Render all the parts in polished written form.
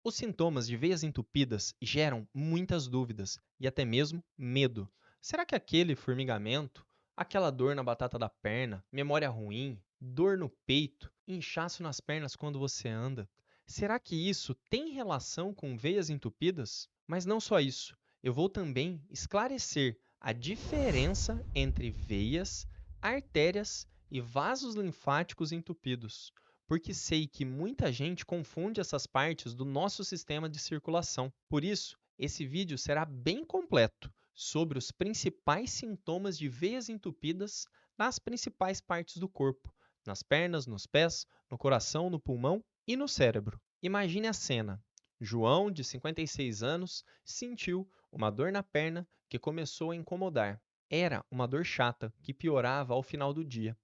Os sintomas de veias entupidas geram muitas dúvidas e até mesmo medo. Será que aquele formigamento, aquela dor na batata da perna, memória ruim, dor no peito, inchaço nas pernas quando você anda, será que isso tem relação com veias entupidas? Mas não só isso, eu vou também esclarecer a diferença entre veias, artérias e vasos linfáticos entupidos, porque sei que muita gente confunde essas partes do nosso sistema de circulação. Por isso, esse vídeo será bem completo sobre os principais sintomas de veias entupidas nas principais partes do corpo, nas pernas, nos pés, no coração, no pulmão e no cérebro. Imagine a cena. João, de 56 anos, sentiu uma dor na perna que começou a incomodar. Era uma dor chata que piorava ao final do dia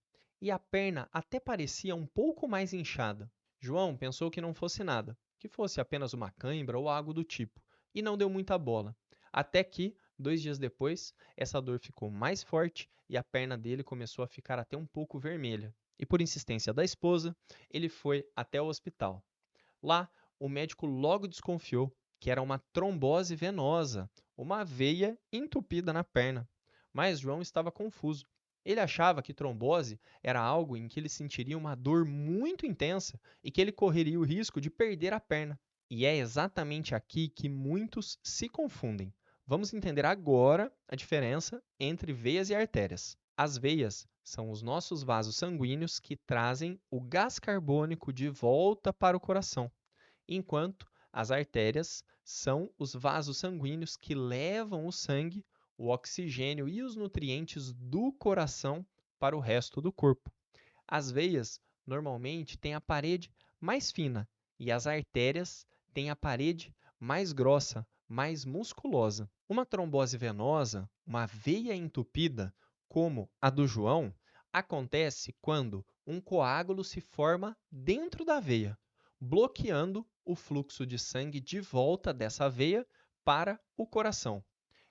e a perna até parecia um pouco mais inchada. João pensou que não fosse nada, que fosse apenas uma cãibra ou algo do tipo, e não deu muita bola. Até que, 2 dias depois, essa dor ficou mais forte e a perna dele começou a ficar até um pouco vermelha. E por insistência da esposa, ele foi até o hospital. Lá, o médico logo desconfiou que era uma trombose venosa, uma veia entupida na perna. Mas João estava confuso. Ele achava que trombose era algo em que ele sentiria uma dor muito intensa e que ele correria o risco de perder a perna. E é exatamente aqui que muitos se confundem. Vamos entender agora a diferença entre veias e artérias. As veias são os nossos vasos sanguíneos que trazem o gás carbônico de volta para o coração, enquanto as artérias são os vasos sanguíneos que levam o sangue, o oxigênio e os nutrientes do coração para o resto do corpo. As veias normalmente têm a parede mais fina e as artérias têm a parede mais grossa, mais musculosa. Uma trombose venosa, uma veia entupida, como a do João, acontece quando um coágulo se forma dentro da veia, bloqueando o fluxo de sangue de volta dessa veia para o coração.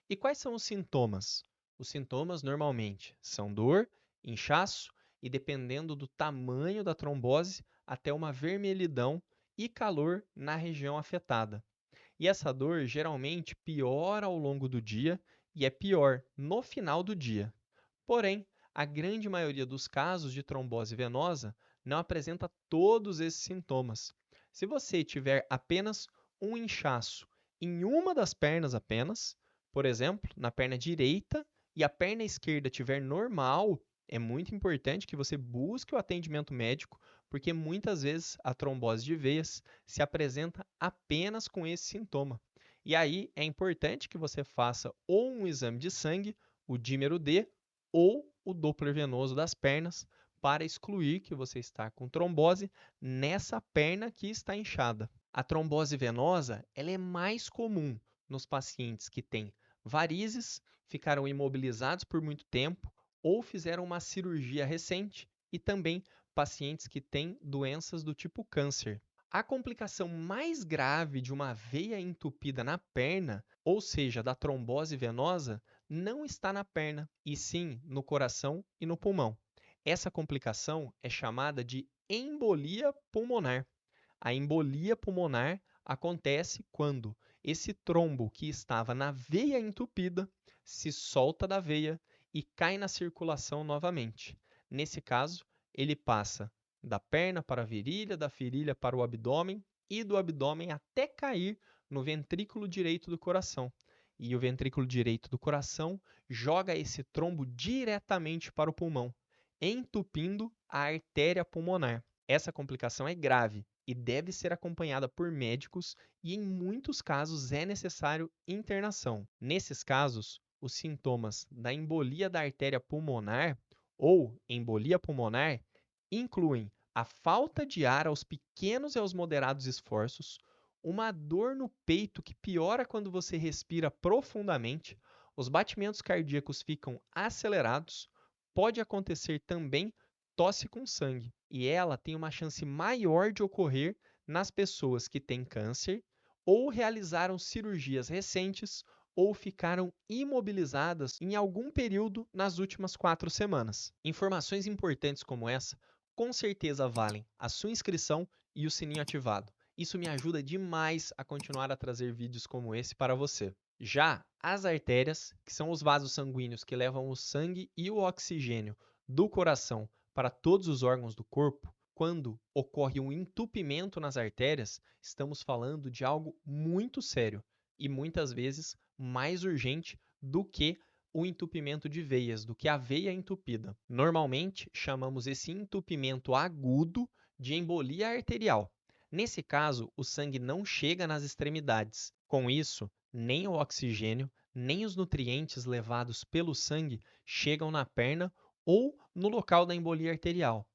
E quais são os sintomas? Os sintomas normalmente são dor, inchaço e, dependendo do tamanho da trombose, até uma vermelhidão e calor na região afetada. E essa dor geralmente piora ao longo do dia e é pior no final do dia. Porém, a grande maioria dos casos de trombose venosa não apresenta todos esses sintomas. Se você tiver apenas um inchaço em uma das pernas apenas, por exemplo, na perna direita, e a perna esquerda estiver normal, é muito importante que você busque o atendimento médico, porque muitas vezes a trombose de veias se apresenta apenas com esse sintoma. E aí é importante que você faça ou um exame de sangue, o dímero D, ou o Doppler venoso das pernas, para excluir que você está com trombose nessa perna que está inchada. A trombose venosa ela é mais comum nos pacientes que têm varizes, ficaram imobilizados por muito tempo ou fizeram uma cirurgia recente e também pacientes que têm doenças do tipo câncer. A complicação mais grave de uma veia entupida na perna, ou seja, da trombose venosa, não está na perna, e sim no coração e no pulmão. Essa complicação é chamada de embolia pulmonar. A embolia pulmonar acontece quando esse trombo que estava na veia entupida se solta da veia e cai na circulação novamente. Nesse caso, ele passa da perna para a virilha, da virilha para o abdômen e do abdômen até cair no ventrículo direito do coração. E o ventrículo direito do coração joga esse trombo diretamente para o pulmão, entupindo a artéria pulmonar. Essa complicação é grave e deve ser acompanhada por médicos e, em muitos casos, é necessário internação. Nesses casos, os sintomas da embolia da artéria pulmonar ou embolia pulmonar incluem a falta de ar aos pequenos e aos moderados esforços, uma dor no peito que piora quando você respira profundamente, os batimentos cardíacos ficam acelerados, pode acontecer também tosse com sangue, e ela tem uma chance maior de ocorrer nas pessoas que têm câncer ou realizaram cirurgias recentes ou ficaram imobilizadas em algum período nas últimas 4 semanas. Informações importantes como essa com certeza valem a sua inscrição e o sininho ativado. Isso me ajuda demais a continuar a trazer vídeos como esse para você. Já as artérias, que são os vasos sanguíneos que levam o sangue e o oxigênio do coração para todos os órgãos do corpo, quando ocorre um entupimento nas artérias, estamos falando de algo muito sério e muitas vezes mais urgente do que o entupimento de veias, do que a veia entupida. Normalmente, chamamos esse entupimento agudo de embolia arterial. Nesse caso, o sangue não chega nas extremidades. Com isso, nem o oxigênio, nem os nutrientes levados pelo sangue chegam na perna ou no local da embolia arterial.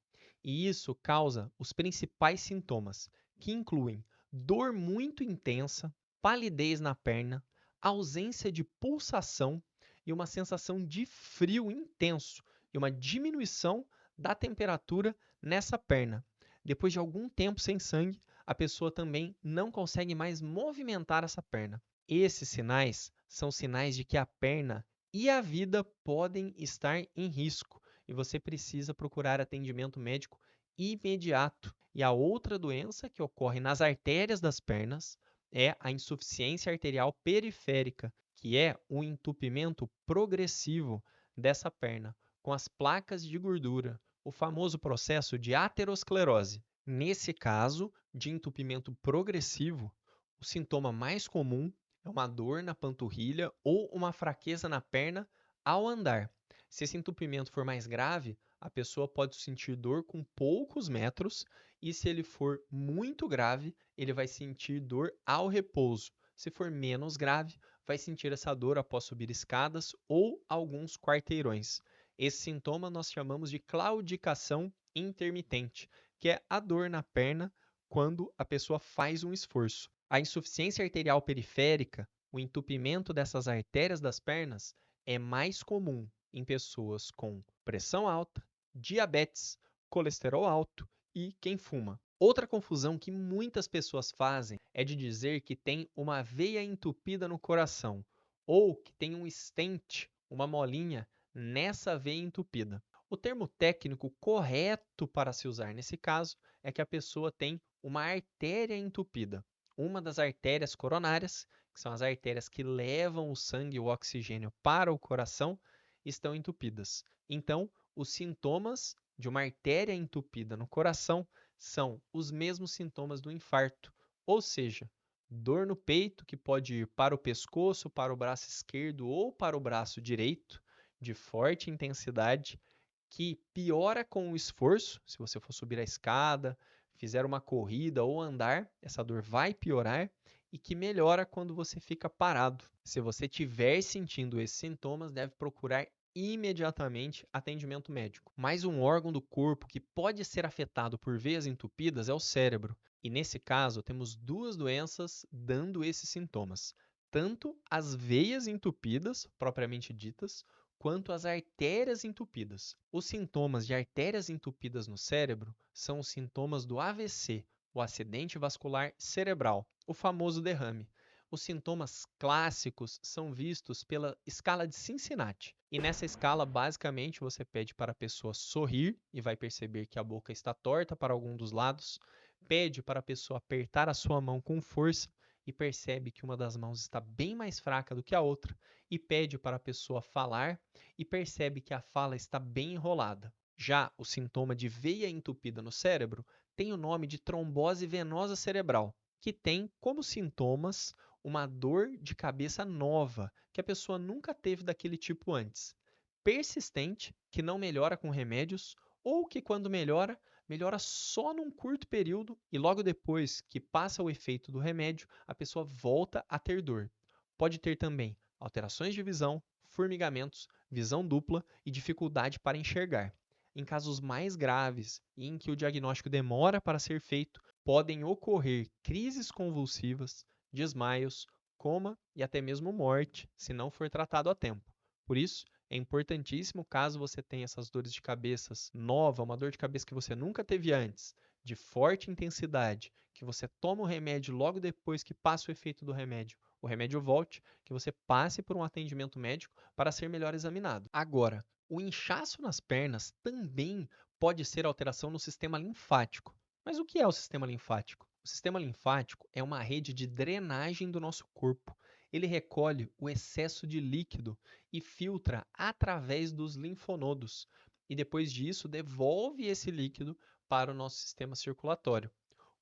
E isso causa os principais sintomas, que incluem dor muito intensa, palidez na perna, ausência de pulsação e uma sensação de frio intenso e uma diminuição da temperatura nessa perna. Depois de algum tempo sem sangue, a pessoa também não consegue mais movimentar essa perna. Esses sinais são sinais de que a perna e a vida podem estar em risco e você precisa procurar atendimento médico imediato. E a outra doença que ocorre nas artérias das pernas é a insuficiência arterial periférica, que é o entupimento progressivo dessa perna, com as placas de gordura, o famoso processo de aterosclerose. Nesse caso de entupimento progressivo, o sintoma mais comum é uma dor na panturrilha ou uma fraqueza na perna ao andar. Se esse entupimento for mais grave, a pessoa pode sentir dor com poucos metros e se ele for muito grave, ele vai sentir dor ao repouso. Se for menos grave, vai sentir essa dor após subir escadas ou alguns quarteirões. Esse sintoma nós chamamos de claudicação intermitente, que é a dor na perna quando a pessoa faz um esforço. A insuficiência arterial periférica, o entupimento dessas artérias das pernas, é mais comum em pessoas com pressão alta, diabetes, colesterol alto e quem fuma. Outra confusão que muitas pessoas fazem é de dizer que tem uma veia entupida no coração ou que tem um stent, uma molinha, nessa veia entupida. O termo técnico correto para se usar nesse caso é que a pessoa tem uma artéria entupida. Uma das artérias coronárias, que são as artérias que levam o sangue e o oxigênio para o coração, estão entupidas. Então, os sintomas de uma artéria entupida no coração são os mesmos sintomas do infarto, ou seja, dor no peito que pode ir para o pescoço, para o braço esquerdo ou para o braço direito, de forte intensidade, que piora com o esforço. Se você for subir a escada, fizer uma corrida ou andar, essa dor vai piorar e que melhora quando você fica parado. Se você estiver sentindo esses sintomas, deve procurar imediatamente atendimento médico. Mais um órgão do corpo que pode ser afetado por veias entupidas é o cérebro. E nesse caso, temos duas doenças dando esses sintomas: tanto as veias entupidas, propriamente ditas, quanto as artérias entupidas. Os sintomas de artérias entupidas no cérebro são os sintomas do AVC, o acidente vascular cerebral, o famoso derrame. Os sintomas clássicos são vistos pela escala de Cincinnati. E nessa escala, basicamente, você pede para a pessoa sorrir e vai perceber que a boca está torta para algum dos lados. Pede para a pessoa apertar a sua mão com força e percebe que uma das mãos está bem mais fraca do que a outra. E pede para a pessoa falar e percebe que a fala está bem enrolada. Já o sintoma de veia entupida no cérebro tem o nome de trombose venosa cerebral, que tem como sintomas uma dor de cabeça nova, que a pessoa nunca teve daquele tipo antes, persistente, que não melhora com remédios, ou que quando melhora, melhora só num curto período e logo depois que passa o efeito do remédio, a pessoa volta a ter dor. Pode ter também alterações de visão, formigamentos, visão dupla e dificuldade para enxergar. Em casos mais graves e em que o diagnóstico demora para ser feito, podem ocorrer crises convulsivas, desmaios, coma e até mesmo morte, se não for tratado a tempo. Por isso, é importantíssimo, caso você tenha essas dores de cabeça nova, uma dor de cabeça que você nunca teve antes, de forte intensidade, que você toma o remédio logo depois que passa o efeito do remédio, o remédio volte, que você passe por um atendimento médico para ser melhor examinado. Agora, o inchaço nas pernas também pode ser alteração no sistema linfático. Mas o que é o sistema linfático? O sistema linfático é uma rede de drenagem do nosso corpo. Ele recolhe o excesso de líquido e filtra através dos linfonodos. E depois disso, devolve esse líquido para o nosso sistema circulatório.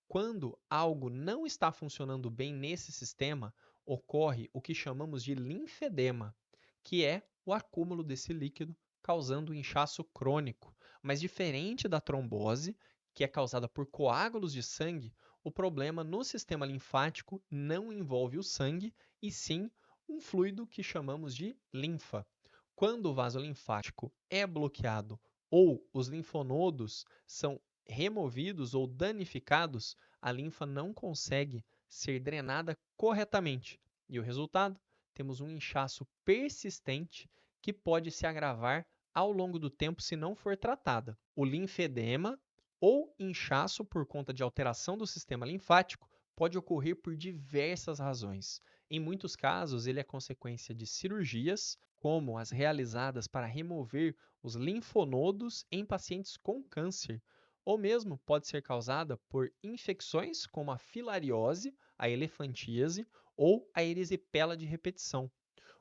Quando algo não está funcionando bem nesse sistema, ocorre o que chamamos de linfedema, que é o acúmulo desse líquido causando inchaço crônico. Mas diferente da trombose, que é causada por coágulos de sangue, o problema no sistema linfático não envolve o sangue, e sim um fluido que chamamos de linfa. Quando o vaso linfático é bloqueado ou os linfonodos são removidos ou danificados, a linfa não consegue ser drenada corretamente. E o resultado? Temos um inchaço persistente que pode se agravar ao longo do tempo se não for tratada. O linfedema ou inchaço por conta de alteração do sistema linfático pode ocorrer por diversas razões. Em muitos casos, ele é consequência de cirurgias, como as realizadas para remover os linfonodos em pacientes com câncer, ou mesmo pode ser causada por infecções como a filariose, a elefantíase ou a erisipela de repetição.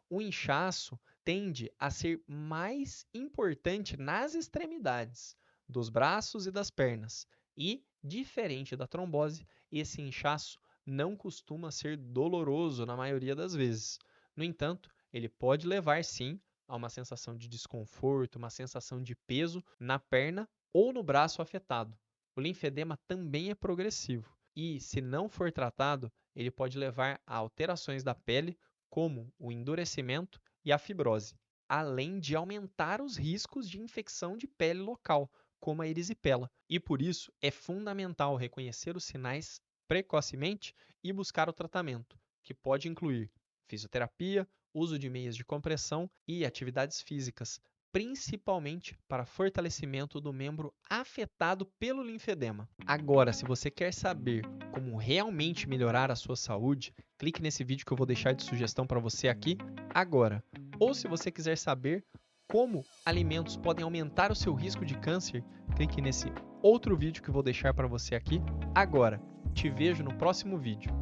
O inchaço tende a ser mais importante nas extremidades dos braços e das pernas e, diferente da trombose, esse inchaço não costuma ser doloroso na maioria das vezes. No entanto, ele pode levar sim a uma sensação de desconforto, uma sensação de peso na perna ou no braço afetado. O linfedema também é progressivo e, se não for tratado, ele pode levar a alterações da pele, como o endurecimento e a fibrose, além de aumentar os riscos de infecção de pele local, como a erisipela. E por isso é fundamental reconhecer os sinais precocemente e buscar o tratamento, que pode incluir fisioterapia, uso de meias de compressão e atividades físicas, principalmente para fortalecimento do membro afetado pelo linfedema. Agora, se você quer saber como realmente melhorar a sua saúde, clique nesse vídeo que eu vou deixar de sugestão para você aqui agora. Ou se você quiser saber como alimentos podem aumentar o seu risco de câncer, clique nesse outro vídeo que eu vou deixar para você aqui agora. Te vejo no próximo vídeo.